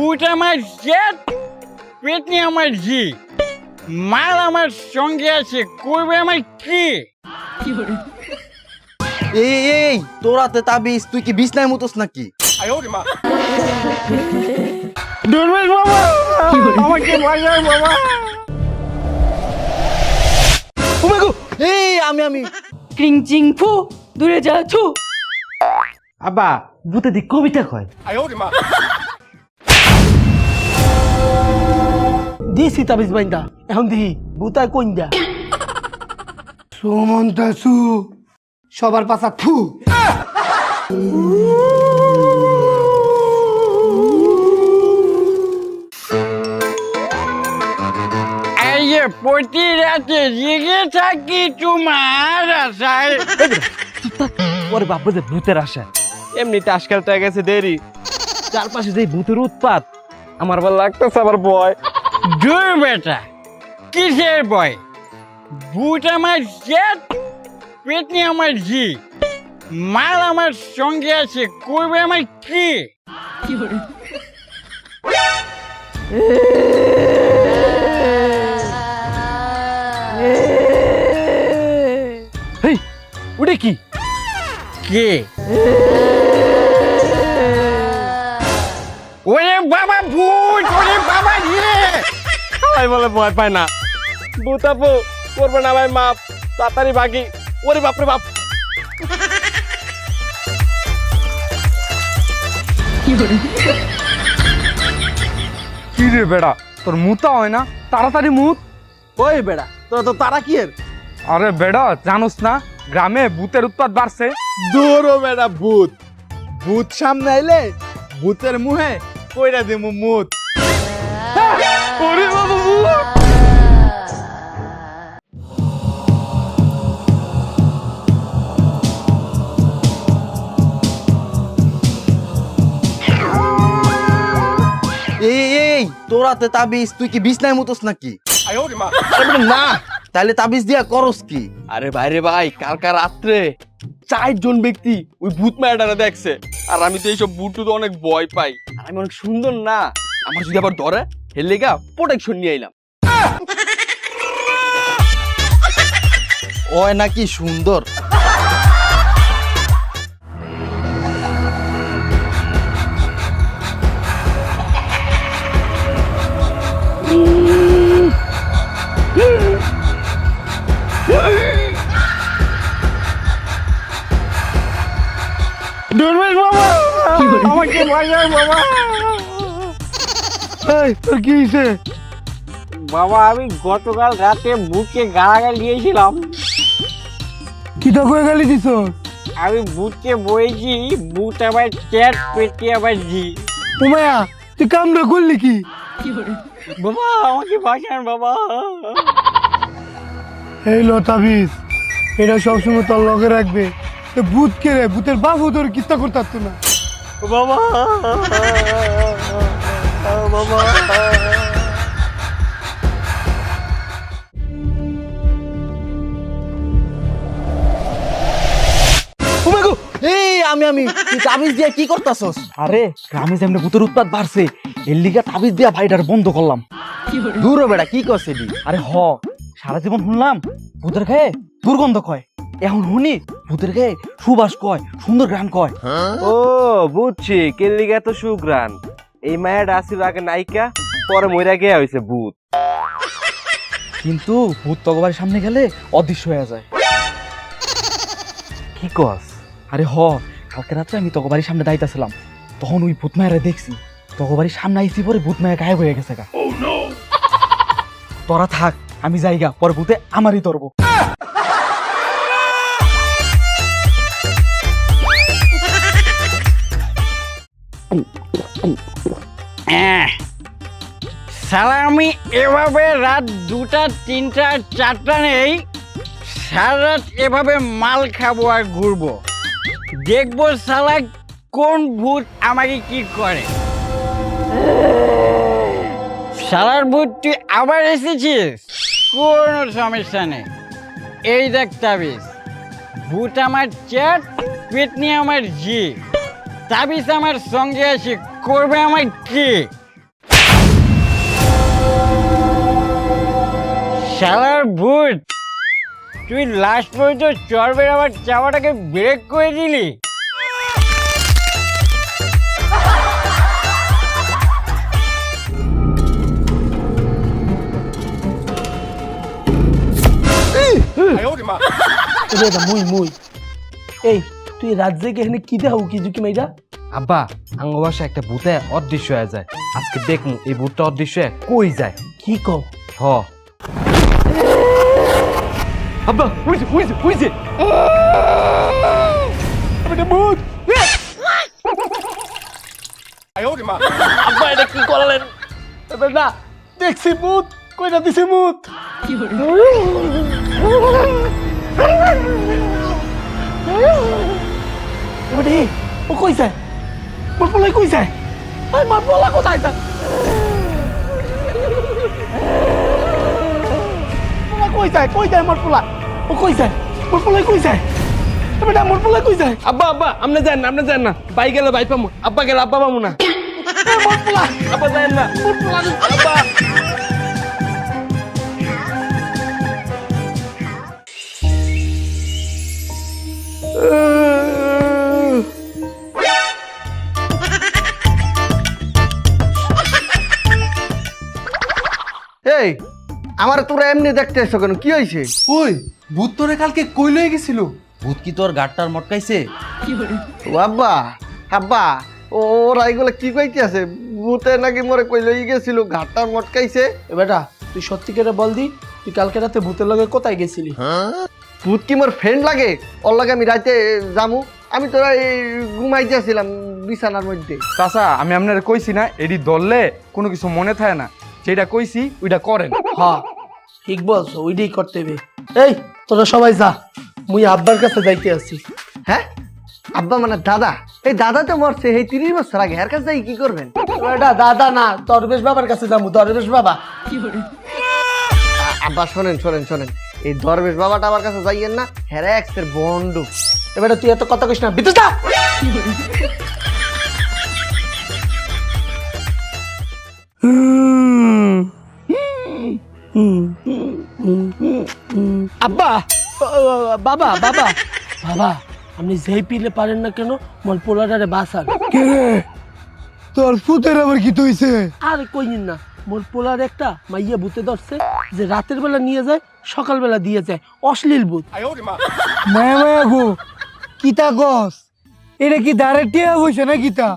ভূত আমার জেট, পেটনি আমার জি, মাল আমার সঙ্গে আছে, করবে আমার কি? এই এই তোরাতে তাবিজ, তুই কি বিছনায় মুতোস নাকি? দুর্বেশ বাবা, আমাকে বাঁচাও বাবা। ও মাই গড, এই আমি ক্রিং চিং ফু, দূরে যা ছু। আব্বা ভূতে দি কবিতা কয়। দিছি তাবিজ বাইন্দা, এখন দেখি ভূতায় কইন যা। সুমন্তাসু সবার পাশা ফু। এই যে প্রতি রাতে জেগে থাকি তোমার আশায়। ওরে বাবা যে ভূতের আশা, এমনিতে আজকালটা গেছে দেরি, চারপাশে যে ভূতের উৎপাত আমার ভালো লাগতেছে, আবার ভয়। দূর বেটা, কিসের ভয়? ভূত আমার জেট, পেটনি আমার জি, মাল আমার সঙ্গে আছে, করবে আমার কি? হেই ওটা কি? কে? ওরে বাবা ভূত, ওরে বাবা রে! ভাই বলে ভয় পায় না, ভূত আপু করবে না ভাই, মাপ তাড়াতাড়ি ভাগি। ওরে বাপরে বাপ, কি রে বেড়া, তোর মুতা হয় না? তাড়াতাড়ি মুত। ওই বেড়া, তোরা তো তারা কি এর? আরে বেড়া, জানোস না গ্রামে ভূতের উৎপাত বাড়ছে? দূরও বেড়া ভূত, ভূত সামনে আইলে ভূতের মুহে কইরা দিমু মুত। ওরে বাবা, এই এই তোরাতে তাবিজ, তুই কি বিছনায় মুতোস নাকি? না তাহলে তাবিজ দিয়া করস কি? আরে ভাইরে ভাই, কালকা রাত্রে 4 জন ব্যক্তি ওই ভূত মায়াটারে দেখছে, আর আমি তো এইসব ভূত তো অনেক ভয় পাই, আর আমি অনেক সুন্দর না, আমার যদি আবার ধরে এর লেগা প্রোটেকশন নিয়ে আইলাম। ওই নাকি সুন্দর? দুর্বেশ বাবা, আমাকে বাঁচাও বাবা। এই তোর কি হইছে? বাবা আমি গতকাল রাতে ভূতকে গালাগাল দিয়েছিলাম। কি তো কয়ে গালি দিছ? আমি ভূতকে বলেছি ভূত আবার চ্যাট, পেটনি আবার জি। উমায়া তুই কামটা করলি কি? বাবা আমাকে বাঁচান বাবা। এই লো তাবিজ, এটা সবসময় তোর লগে রাখবে। তো ভূত কে রে? ভূতের বাবু তোর কিত্তা করতে পারতো না। বাবা বাবা ও মাই গড, এই আমি তুই তাবিজ দিয়া কি করতাছস? আরে গ্রামে যেমন ভূতের উৎপাত বাড়ছে, এর লিগা তাবিজ দিয়া ভাইটার বন্ধ করলাম। দূরও বেড়া, কি করছিস? আরে হ, সারা জীবন শুনলাম ভূতের গায়ে দুর্গন্ধ কয়, এখন শুনি ভূতের গায়ে সুবাস কয়, সুন্দর গান কয়। ও বুঝছি, কের লিগা এত সুগ্রান। এই মায়ের আসির আগে নায়িকা, পরে মইরা গিয়া হইছে ভূত। কিন্তু ভূত তগবারের সামনে গেলে অদৃশ্য হয়ে যায়। কি কস? আরে হ, কালকে রাত্রে আমি তগবাড়ির সামনে দাঁড়াইতেছিলাম, তখন ওই ভূত মায়েরা দেখছি। তগবাড়ির সামনে আইসি, পরে ভূত মায়া গায়েব হয়ে গেছে গা। তোরা থাক, আমি যাইগা, পরে ভূতে আমারই ধরবো। শালা আমি এভাবে রাত 2টা 3টা 4টা নেই, সারা রাত এভাবে মাল খাবো আর ঘুরবো, দেখবো শালা কোন ভূত আমাকে কি করে। শালার ভূত তুই আবার এসেছিস, কোনো সমস্যা নেই। এই দেখ তাবিজ, ভূত আমার চ্যাট, পেটনি আমার জি, তাবিজ আমার সঙ্গে আছে, করবে আমার কি? শালার ভূত, তুই লাস্ট পর্যন্ত চর্বের আমার চাওয়াটাকে ব্রেক করে দিলি। মুই এই তুই রাত জেগে এখানে কি দেখাও কি ঝুঁকি মাইরা? আব্বা আঙ্গ বাসা একটা ভূতে অদৃশ্য হয়ে যায়, আজকে দেখমু এই ভূতটা অদৃশ্য হয়ে কই যায়। কি কও? হ আব্বা হইছে হইছে হইছে আব্বা এটা কি করলেন? বেটা দেখছি ভূত, কইরা দিছি ভূত। বেটা ও কই যায়? মোর পোলাই কই যায়? আই মোর পোলা কোথায় যায়? পোলা কই যায়? কই যায় মোর পোলা? ও কই যায়? মোর পোলাই কই যায়? বেটা মোর পোলাই কই যায়? আব্বা আব্বা আপনি যান না বাই গেলে বাই পামু, আব্বা গেলে আব্বা পামু না। মোর পোলা, আব্বা যান না, মোর পোলা, আব্বা এই আমার তোরা এমনি দেখতে এসো কেন? কি হয়েছে? ওই ভূত তোরে কালকে কই লয়ে গেছিল? ভূত কি তোর গাড়টার মটকাইছে? ও আব্বা, আব্বা ওরা এগুলো কি কইতে আছে? ভূতে নাকি মরে কই লই গেছিল, ঘাটটা মটকাইছে। বেটা তুই সত্যি করে বল দি, তুই কালকে রাতে ভূতের লগে কোথায় গেছিলি? ভূত কি মোর ফ্রেন্ড লাগে? ওর লাগে আমি রাতে জামু? আমি তোরা এই ঘুমাইতেছিলাম বিছানার মধ্যে। চাচা আমি আপনার কইছি না এডি ধরলে কোনো কিছু মনে থাকে না, যেটা কইছি ওইটা করেন। হ্যাঁ ঠিক বলছো, ওইটাই করতে হবে। এই তোরা সবাই যা, মুই আব্বার কাছে যাইতে আছি। হ্যাঁ আব্বা মানে দাদা? এই দাদা তো মরছে এই 30 বছর আগে, এর কাছে যাই কি করবেন? এটা দাদা না, দরবেশ বাবার কাছে যাবো। দরবেশ বাবা আব্বা শোনেন শোনেন শোনেন, এই দরবেশ বাবাটা আমার কাছে যাইয়েন না, হেরা এক্সের বন্ডু। এবারে তুই এত কথা কইস না, ভিতর যা। আব্বা বাবা বাবা বাবা আপনি যেই পিলে পারেন না কেন মোর পোলাটারে বাঁচান। কে রে, তোর ফুতের আবার কি হইছে? আর কইন না, মোর পোলার একটা মাইয়া ভূতে ধরছে, যে রাতের বেলা নিয়ে যায় সকালবেলা দিয়ে যায়, অশ্লীল ভূত। মায়া মায়া গো, কিতা গস? এটা কি দাঁড়ে টিয়া বইছে না কিতা?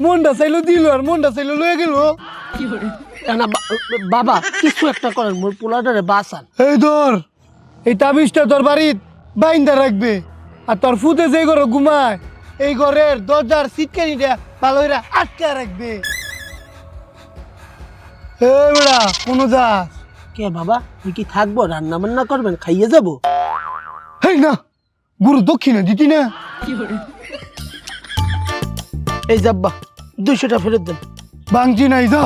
মনটা চাইলো দিল আর মনটা চাইলো লয়ে গেল। না বাবা কিছু একটা করেন, মোর পোলাটারে বাঁচান। এই ধর এই তাবিজটা তোর বাড়ির বাইন্দা রাখবে, আর তোর ফুতে যে ঘরে ঘুমায় এই ঘরের দরজার সিটকানিটা ভালো করে আটকে রাখবে। এ বেড়া কোনো যাস? কে বাবা তুই কি থাকবো? রান্না বান্না করবেন, খাইয়ে যাবো? হেই না, গুরু দক্ষিণা দিতি না? এই যাব্বা 200টা ফেরত দেন। বাংচি নাই যা।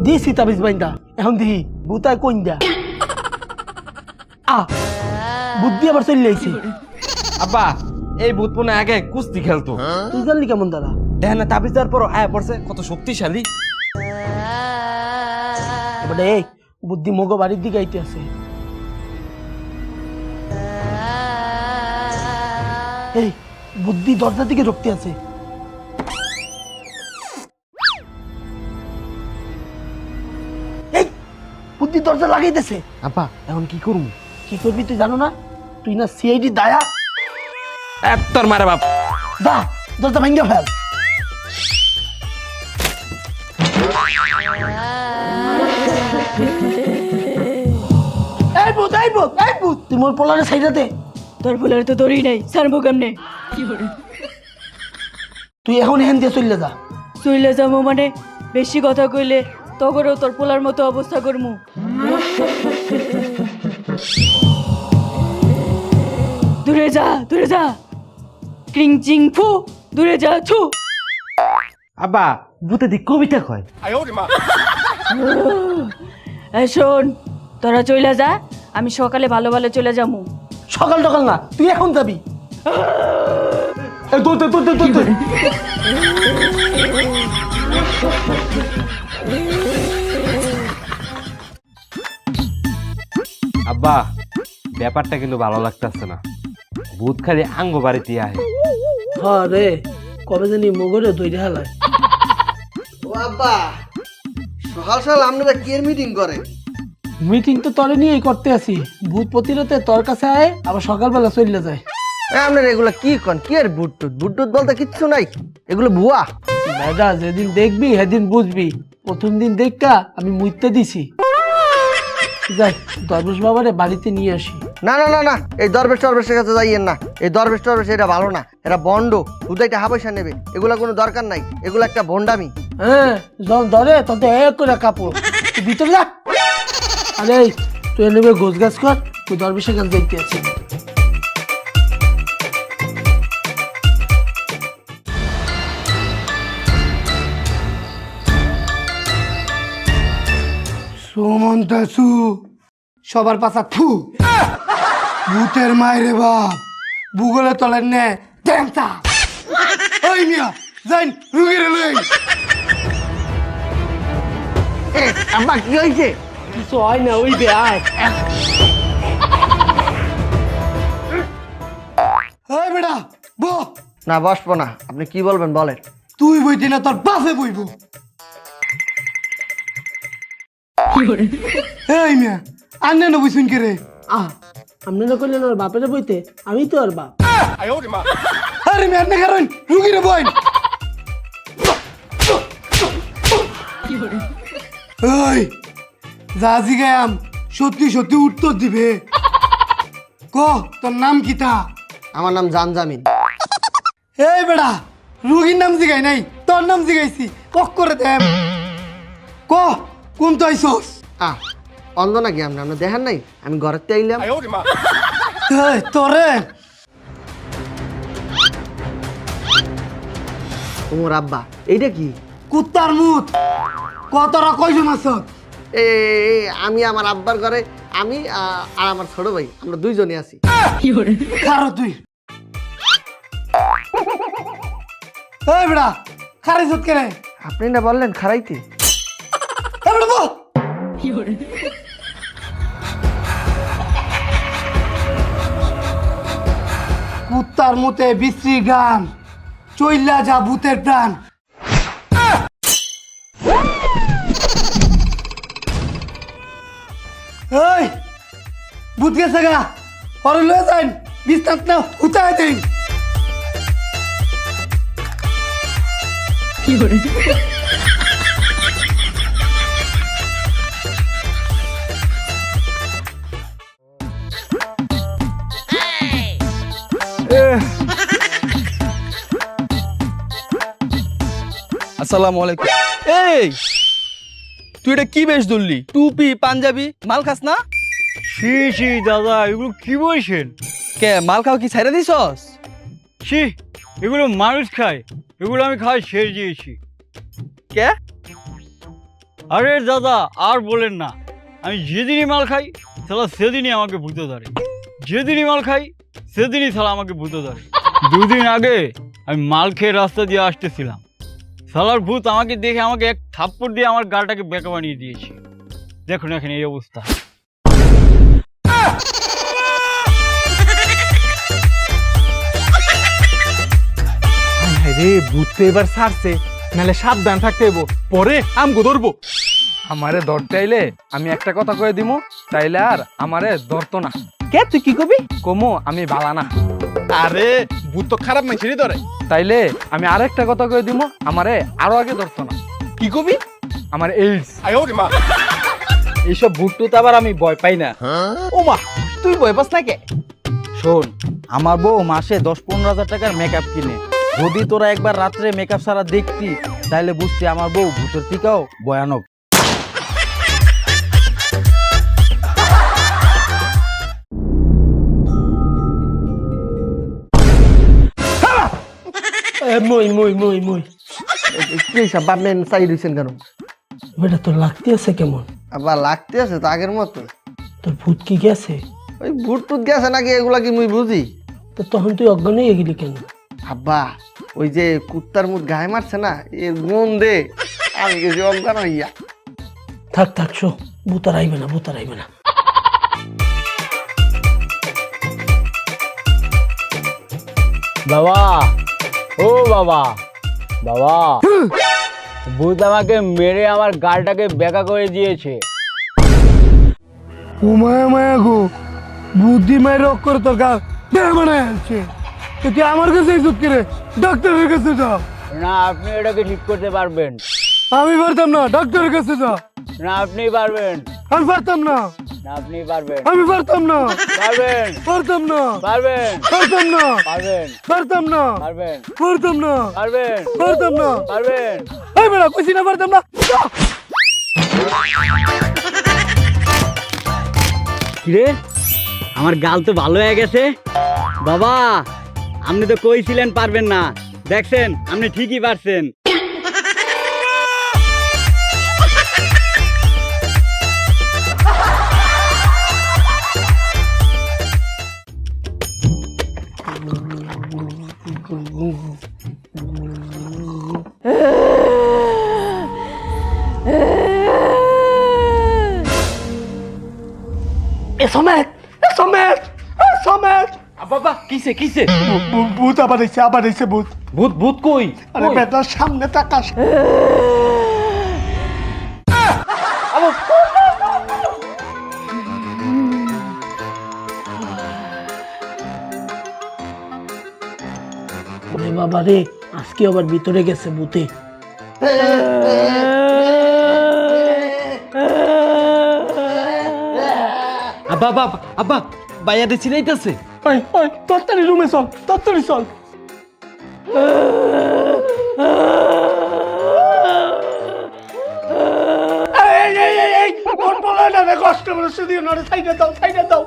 দিছি তাবিজ বাইন্দা, এখন দিহি বুতায় কইন দা। বুদ্ধি আবার চলে আইছে। আব্বা এই ভূত মনে আগে কুস্তি খেলতো, তুই জানলি কেমন দাঁড়া? দেখেন না তাবিজ দেওয়ার পর আয়া পড়ছে কত শক্তিশালী। এবারে এই বুদ্ধি মগো বাড়ির দিকে আইতে আছে। এই বুদ্ধি দরজার দিকে ঢুকতে আছে। এই বুদ্ধি দরজা লাগাইতেছে। আব্বা এখন কি করবো? কি করবি তুই জানো না? তুই না সিআইডি দায়া? তোর মারে বাপ, যা দরজা ভাঙ্গে ফেল। এই ভূত এই ভূত এই ভূত, তুই মোর পোলারে সাইডাতে। তোর ফুলের তো দড়ি নাই, সারবো কেমনে? তুই এখন এখান দিয়ে চলে যা। চইলে যাবো মানে? বেশি কথা কইলে তগরও তোর পোলার মতো অবস্থা করমু। দূরে যা দূরে যা, ক্রিং চিং ফু, দূরে যা ছু। আব্বা ভূতে দিক কবিতা কয়। শোন, তোরা চইলা যা, আমি সকালে ভালো ভালো চলে যাবো। সকাল টকাল না, তুই এখন যাবি। এই তো তো তো তো আব্বা ব্যাপারটা কিন্তু ভালো লাগতেছে না, ভূত খালি আঙ্গ বাড়িতে আহে। হ্যাঁ রে, কবে জানি মগরে দইরে হালায়। ও আব্বা, সকাল সকাল আপনারা কি মিটিং করেন? মিটিং তো তরে নিয়েই করতে আসি। ভূত প্রতিরাতে তোর কাছে আয়, আবার সকালবেলা চলে যায়। আপনারা এগুলা কি কন? কি আর বুটটুত বুটটুত বলতে কিচ্ছু নাই, এগুলো ভুয়া। দাদা যেদিন দেখবি সেদিন বুঝবি। প্রথম দিন দেখা আমি মুইতে দিছি। যাই দরবেশ বাবারে বাড়িতে নিয়ে আসি। না না না না, এই দরবেশ টরবেশের কাছে যাইয়েন না। এই দরবেশ টরবেশ এটা ভালো না, এটা বন্ড, উদাইটা হাবসা নেবে। এগুলা কোনো দরকার নাই, এগুলো একটা ভন্ডামি। হ্যাঁ, যখন ধরে তত এক করে কাপড় তুই ভিতরে যা। আরে তুই নেবে গোছ গাছ কর, তুই দরবেশের কাছে দেখতে আছি। সুমন্তাসু সবার পাশা থু ভূতের মায়েরে বাপ ভূগোলে তলের নে ট্যাংসা। ওই মিয়া যাইন রুগীরে লই। আব্বা কি হয়েছে? কিছু হয় না, ওই বে আয়। ওই বেটা বো। না বসবো না, আপনি কি বলবেন বলেন। তুই বইতি না, তোর বাপে বইব। এই মিয়া আন্নে না বইছুন কে রে? আপনারা করলেন ওর বাপের বইতে, আমি তো ওর বাপ। আরে মিয়া আন্নে কারণ রুগীরে বইন। ওই জাজি গায়াম সত্যি সত্যি উত্তর দিবে। ক তোর নাম কি তা? আমার নাম জানজামিন। এই বেড়া রুগীর নাম জিগাই নাই, তোর নাম জিগাইছি। কক করে দেম ক কোন তো আইসস? অন্ধ নাকি আপনি? আপনি দেখেন নাই আমি ঘরের থেকে আইলাম? এই তোরে তোমার আব্বা এইটা কি? কুত্তার মুত। কতরা কয়জন আছ? এ আমি আমার আব্বার ঘরে, আমি আর আমার ছোট ভাই, আমরা দুইজনই আছি। খারো তুই। এই বেড়া খারাইছত কে রে? আপনি না বললেন খারাইতে? এই বেড়া বল। কুত্তার মুতে বিশ্রী গান, চইল্লা যা ভূতের প্রাণ। এই ভূত গেছে গা, ওরে লয়ে যান, বিস্তার না উঠায় দিন। আসসালামু আলাইকুম। এই তুই এটা কি বেশ ধরলি? টুপি পাঞ্জাবি, মাল খাস না? ছি ছি দাদা, এগুলো কি বলছেন? কে মাল খাও কি ছাইরা দিছস? ছি, এগুলো মানুষ খায়, এগুলো আমি খাওয়া ছেড়ে দিয়েছি। কে? আরে দাদা আর বলেন না, আমি যেদিনই মাল খাই শালা সেদিনই আমাকে ভূতে ধরে। যেদিনই মাল খাই সেদিনই শালা আমাকে ভূতে ধরে। দুদিন আগে আমি মাল খেয়ে রাস্তা দিয়ে আসতেছিলাম, শালার ভূত আমাকে দেখে আমাকে এক থাপ্পড় দিয়ে আমার গালটাকে বেঁকা বানিয়ে দিয়েছে। দেখুন এখানে এই অবস্থা। রে ভূত তো এবার ছাড়ছে, নাহলে সাবধান থাকতে হইব, পরে আমগো ধরবো। আমারে ধরতে আইলে আমি একটা কথা কয়ে দিমু, তাইলে আর আমারে ধরতো না। কে তুই কি কবি? কমু আমি বালা না। আরে ভূত তো খারাপ মানুষেরই ধরে। তাইলে আমি আরেকটা কথা কয়ে দিমু, আমারে আরো আগে ধরতো না। কি কবি? আমার এইডস। এইসব ভূত আবার আমি ভয় পাই না। ও মা, তুই ভয় পাস না কে? শোন, আমার বউ মাসে 10-15 হাজার টাকার মেকআপ কিনে। যদি তোরা একবার রাত্রে মেকআপ ছাড়া দেখতি তাহলে বুঝতি আমার বউ ভূতের থেকেও ভয়ানক। মই মই মই মই কি সব আপনি চাই দিচ্ছেন কেন? বেটা তোর লাগতে আছে কেমন? আবার লাগতে আছে তো আগের মতো। তোর ভূত কি গেছে? ওই ভূত টুত গেছে নাকি এগুলা কি মুই বুঝি? তো তখন তুই অজ্ঞান হয়ে গেলি কেন? আব্বা ওই যে কুত্তার মুখ গায়ে মারছে না এর গন্ধে আমি গেছি অজ্ঞান হইয়া। থাক থাক শো, ভূত আর আইবে না, ভূত আর আইবে না। বাবা, ও বাবা, বাবা, ভূত আমাকে মেরে আমার গালটাকে বেঁকা করে দিয়েছে। ও মায়া মায়া গো, বুদ্ধি মায়ের অক্ষর তোর গাল দেহ বানায় আছে। তুই আমার কাছে ইজ্জত করে ডাক্তারের কাছে যা। না, আপনি এটাকে ঠিক করতে পারবেন। আমি পারতাম না, ডাক্তারের কাছে যা। না, আপনি পারবেন। আমি পারতাম না, না, আপনি পারবেন। আমি পারতাম না, পারবেন। পারতাম না, পারবেন। পারতাম না, পারবেন। পারতাম না, পারবেন। পারতাম না, পারবেন। পারতাম না। পারবেন। এই বেড়া কইছি না পারতাম না। কিরে, আমার গাল তো ভালো হয়ে গেছে। বাবা, আপনি তো কইছিলেন পারবেন না, দেখছেন আপনি ঠিকই পারছেন। সমেত, সমেত, সমেত। বাবা কিসে কিসে? ভূত আবার এসে ভূত। ভূত ভূত কই? আরে বেটার সামনে তাকাস। ওরে বাবা রে, আজকে আবার ভিতরে গেছে ভূতে। আব্বা আব্বা আব্বা, বাইয়া দিছি নাইতাছে। ওই ওই তাড়াতাড়ি রুমে চল, তাড়াতাড়ি চল। কষ্ট করে শুধু নড়ে সাইডে দাও, সাইডে দাও।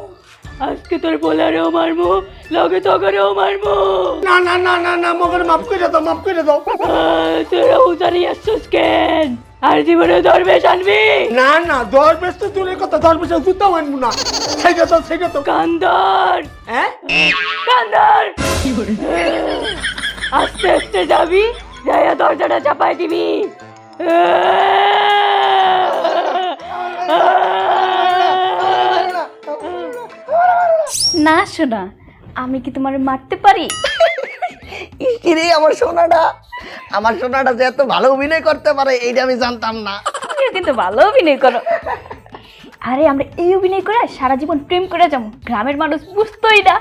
আজকে তোর বলারেও মারবো, লগে তগরেও মারবো। না না না না না, মগর মাফ করে দাও, মাফ করে দাও। তোরা উজানি আসছিস কেন? আর জীবনে দরবেশ আনবি? না না, দরবেশ তো দূরের কথা, দরবেশ জুতা মানবো না। সাইডে দাও, সাইডে দাও। কান্দর, হ্যাঁ কান্দর, আস্তে আস্তে যাবি, যাইয়া দরজাটা চাপাই দিবি। না শোনা, আমি কি তোমার মারতে পারি? কিরে আমার সোনাটা যে এত ভালো অভিনয় করতে পারে এইটা আমি জানতাম না। তুমিও কিন্তু ভালো অভিনয় করো। আরে আমরা এই অভিনয় করে সারা জীবন প্রেম করে যাবো, গ্রামের মানুষ বুঝতোই না।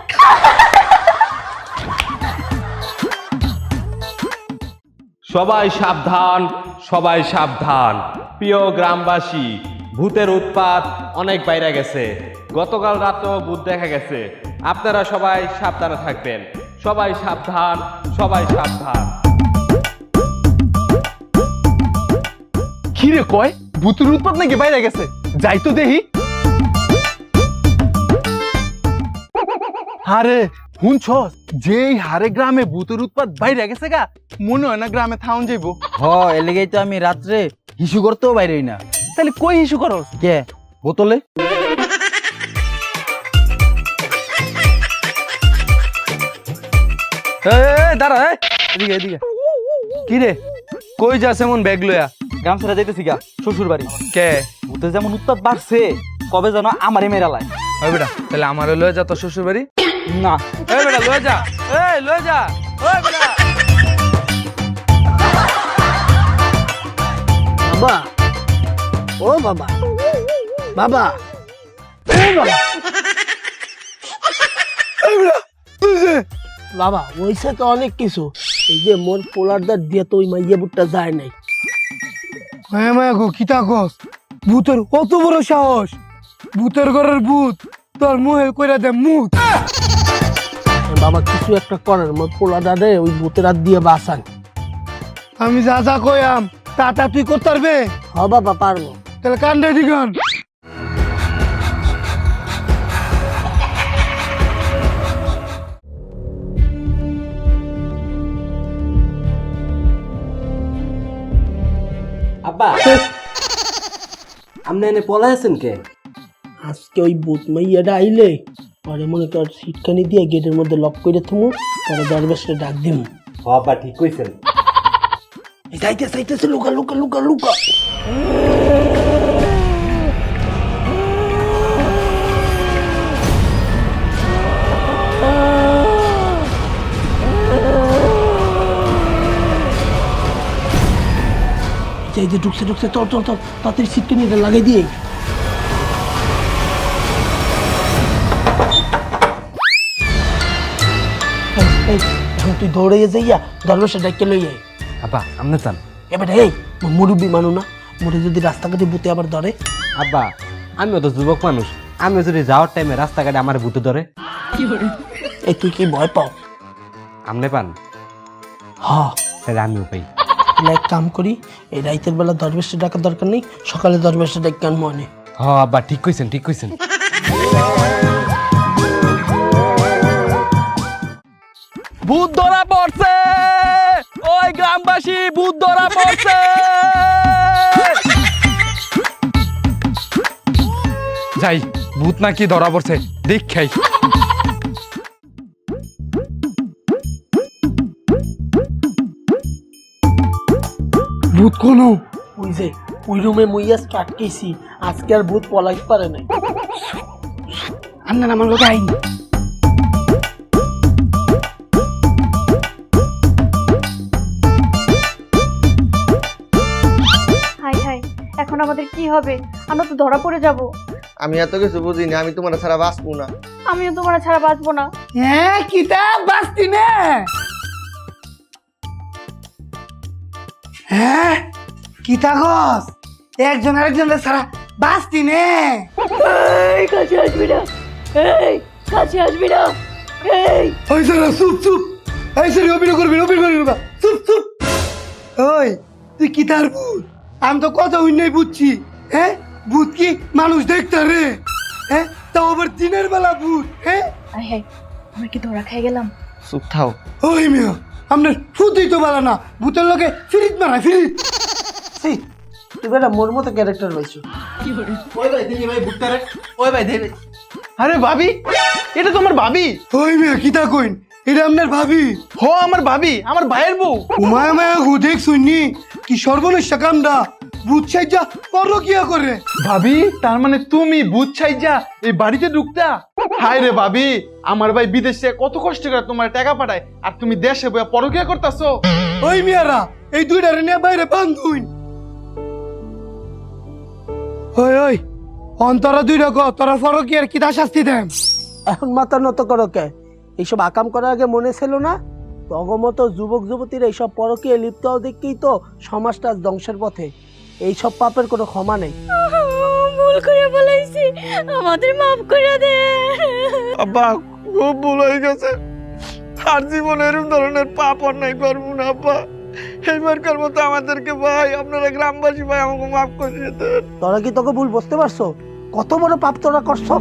সবাই সাবধান, সবাই সাবধান। প্রিয় গ্রামবাসী, ভূতের উৎপাত অনেক বাইরে গেছে। গতকাল রাতেও ভূত দেখা গেছে। আপনারা সবাই সাবধানে থাকবেন। সবাই সাবধান, সবাই সাবধান। কি রে কয়, ভূতের উৎপাত নাকি বাইরে গেছে? যাই তো দেখি। আরে শুনছস, যেই হারে গ্রামে ভূতের উৎপাত বাইরে গেছে গা, মনে হয় না গ্রামে থাউন যাইবো। হ, এর লেগেই তো আমি রাত্রে হিসু করতেও বাইরে হই না। তাহলে কই হিসু করস? কে বোতলে? দাঁড়া, এদিকে এদিকে। কি রে, কই যাস এমন ব্যাগ লয়া? গ্রাম ছেড়ে যাইতেছি গা শ্বশুর বাড়ি। কে? ভূতের যেমন উৎপাত বাড়ছে, কবে যেন আমারে মেরালায়। ওই বেটা, তাহলে আমারও লয়ে যা তোর শ্বশুর বাড়ি। না, এই বেটা লয়ে যা, এই লয়ে যা, ওই বেটা। বাবা, ও বাবা, বাবা, এই বাবা, এই বাবা, ওইসে তো অনেক কিছু। এই যে মোর পোলারদার দিয়ে তো ওই মাইয়া বুটটা যায় নাই। মায়া মায়া গো, কিতা কস? ভূতের কত বড় সাহস! ভূতের ঘরের ভূত তোর মুহে কইরা দে মুত। বাবা, কিছু একটা করার, মোর পোলারদারে ওই ভূতের হাত দিয়ে বাঁচান। আমি যা যা কইয়াম তা তা তুই করতে পারবে? হ বাবা, পারবো। তাহলে কান্দে দিগান। আব্বা, আপনি এনে পলাই আছেন কে? আজকে ওই ভূত মাইয়াটা আইলে পরে মনে কর সিটকানি দিয়ে গেটের মধ্যে লক করে থুমু, পরে দরবেশটা ডাক দিমু। আব্বা ঠিক কইছেন। যাইতেছে লুকা লুকা লুকা লুকা। এই যে ঢুকছে চল তাড়াতাড়ি সিটকানি লাগাই দিয়ে। এখন তুই দৌড়ে যাইয়া দরবেশটা ডাইকে লই আয়। আব্বা আমনে চান? এবার এই মুরব্বী মানু না, মোরে যদি রাস্তাঘাটে ভূতে আবার ধরে? আব্বা আমিও তো যুবক মানুষ, আমিও যদি যাওয়ার টাইমে রাস্তাঘাটে আমার ভূতে ধরে? এই তুই কি ভয় পাও? আমনে পান? হ্যাঁ, তাহলে আমিও পাই। তাহলে এক কাম করি, এই রাইতের বেলা দরবেশটা ডাকার দরকার নেই, সকালে দরবেশটা ডাক কেন মনে। হ আব্বা ঠিক কইছেন ঠিক কইছেন। ভূত ধরা পড়ছে, ওই গ্রামবাসী ভূত ধরা পড়ছে। যাই, ভূত নাকি ধরা পড়ছে দেখাই। ভূত কোনো ওই যে ওই রুমে মুইয়াস আটকেছি, আজকে আর ভূত পলাইতে পারে নাই। আন্না আমার লোক আইন। হাই হাই, এখন আমাদের কি হবে? আমরা তো ধরা পড়ে যাব। আমি এত কিছু বুঝি না, আমি তোমার ছাড়া বাঁচবো না। আমিও তোমার ছাড়া বাঁচবো না। হ্যাঁ কিতাব বাস্তি নে। হ্যাঁ কিতা গস, একজন আরেকজনের ছাড়া বাস্তি নে। এই কাছে আসবি না, এই কাছে আসবি না, এই ওই সারা চুপ এই সারি অভিনয় করবি না, চুপ। ওই তুই কিতার ভূত? আমি তো কথা উন্নয় বুঝছি। হ্যাঁ ভূত কি মানুষ দেখতে রে? হ্যাঁ তাও আবার দিনের বেলা ভূত? হ্যাঁ হাই হাই, আমরা কি ধরা খেয়ে গেলাম? চুপ থাও। ওই মিয়া আপনার ফুটই তো বেলা না, ভূতের লোকে ফিরিত মারায় ফিরিত। তুই বেটা মোর মতো ক্যারেক্টার পাইছো। আরে ভাবি, এটা তোমার ভাবি? ওই মিয়া কিতা কইন, এটা আপনার ভাবি? হো আমার ভাবি, আমার ভাইয়ের বউ। উমায় মায়া হু দেখ শুননি কি সর্বনেশা কামডা, ভূত সাইজা পরকিয়া করে। ভাবি, তার মানে তুমি ভূত ছাইজা এই বাড়িতে ঢুকতা? হায় রে ভাবি, আমার ভাই বিদেশে কত কষ্ট করে তোমার টাকা পাঠায়, আর তুমি দেশে বইয়া পরকিয়া করতাছো। ওই মিয়ারা এই দুইটারে নিয়ে বাইরে বান্ধুন। ওই অন্তরা দুইটা গো, তোরা পরকিয়ার কিতা শাস্তি দেন? এখন মাথা নত করো কে? এইসব আকাম করার আগে মনে ছিল না তগমতো যুবক যুবতীরা এইসব পরকীয়া লিপ্ত হওয়া দেখেই তো সমাজটা আজ ধ্বংসের পথে। এইসব পাপের কোনো ক্ষমা নেই। ভুল করে বলাইছি, আমাদের মাফ করে দে। আব্বা খুব ভুল হয়ে গেছে, আর জীবনে এরকম ধরনের পাপ অন্যায় করবো না আব্বা। এইবারকার মতো আমাদেরকে ভাই, আপনারা গ্রামবাসী ভাই আমাকে মাফ করে দিতেন। তোরা কি তোকে ভুল বুঝতে পারছো? কত বড় পাপ তোরা করছো?